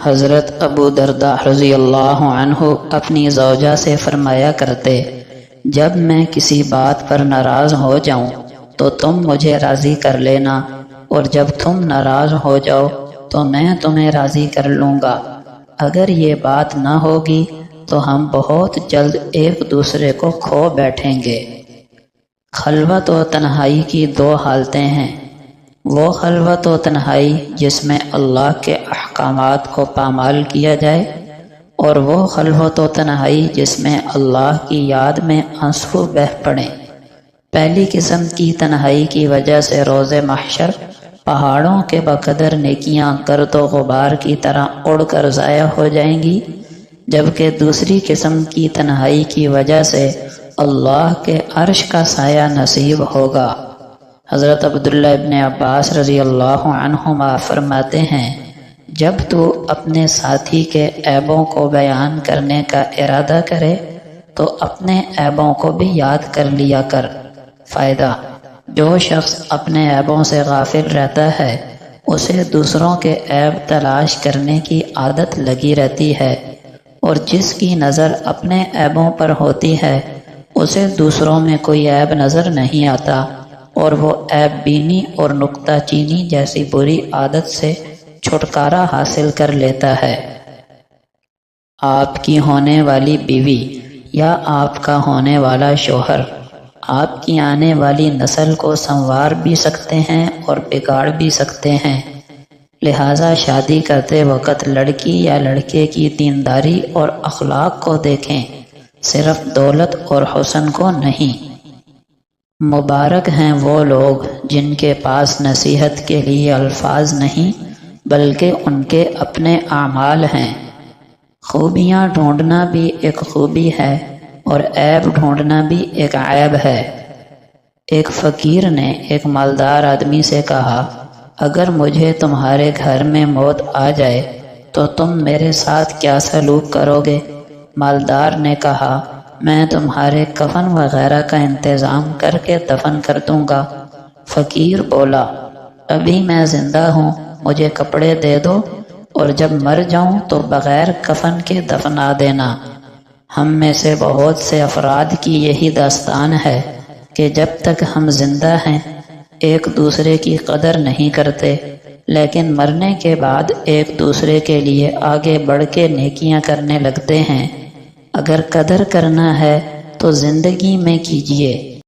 حضرت ابو درداء رضی اللہ عنہ اپنی زوجہ سے فرمایا کرتے، جب میں کسی بات پر ناراض ہو جاؤں تو تم مجھے راضی کر لینا، اور جب تم ناراض ہو جاؤ تو میں تمہیں راضی کر لوں گا۔ اگر یہ بات نہ ہوگی تو ہم بہت جلد ایک دوسرے کو کھو بیٹھیں گے۔ خلوت و تنہائی کی دو حالتیں ہیں، وہ خلوت و تنہائی جس میں اللہ کے احکامات کو پامال کیا جائے، اور وہ خلوت و تنہائی جس میں اللہ کی یاد میں آنسو بہہ پڑیں۔ پہلی قسم کی تنہائی کی وجہ سے روز محشر پہاڑوں کے بقدر نیکیاں گرد و غبار کی طرح اڑ کر ضائع ہو جائیں گی، جبکہ دوسری قسم کی تنہائی کی وجہ سے اللہ کے عرش کا سایہ نصیب ہوگا۔ حضرت عبداللہ ابن عباس رضی اللہ عنہما فرماتے ہیں، جب تو اپنے ساتھی کے عیبوں کو بیان کرنے کا ارادہ کرے تو اپنے عیبوں کو بھی یاد کر لیا کر۔ فائدہ: جو شخص اپنے عیبوں سے غافل رہتا ہے اسے دوسروں کے عیب تلاش کرنے کی عادت لگی رہتی ہے، اور جس کی نظر اپنے عیبوں پر ہوتی ہے اسے دوسروں میں کوئی عیب نظر نہیں آتا، اور وہ عیب بینی اور نکتہ چینی جیسی بری عادت سے چھٹکارا حاصل کر لیتا ہے۔ آپ کی ہونے والی بیوی یا آپ کا ہونے والا شوہر آپ کی آنے والی نسل کو سنوار بھی سکتے ہیں اور بگاڑ بھی سکتے ہیں، لہٰذا شادی کرتے وقت لڑکی یا لڑکے کی دینداری اور اخلاق کو دیکھیں، صرف دولت اور حسن کو نہیں۔ مبارک ہیں وہ لوگ جن کے پاس نصیحت کے لیے الفاظ نہیں بلکہ ان کے اپنے اعمال ہیں۔ خوبیاں ڈھونڈنا بھی ایک خوبی ہے اور عیب ڈھونڈنا بھی ایک عیب ہے۔ ایک فقیر نے ایک مالدار آدمی سے کہا، اگر مجھے تمہارے گھر میں موت آ جائے تو تم میرے ساتھ کیا سلوک کرو گے؟ مالدار نے کہا، میں تمہارے کفن وغیرہ کا انتظام کر کے دفن کر دوں گا۔ فقیر بولا، ابھی میں زندہ ہوں، مجھے کپڑے دے دو، اور جب مر جاؤں تو بغیر کفن کے دفنا دینا۔ ہم میں سے بہت سے افراد کی یہی داستان ہے کہ جب تک ہم زندہ ہیں ایک دوسرے کی قدر نہیں کرتے، لیکن مرنے کے بعد ایک دوسرے کے لیے آگے بڑھ کے نیکیاں کرنے لگتے ہیں۔ اگر قدر کرنا ہے تو زندگی میں کیجیے،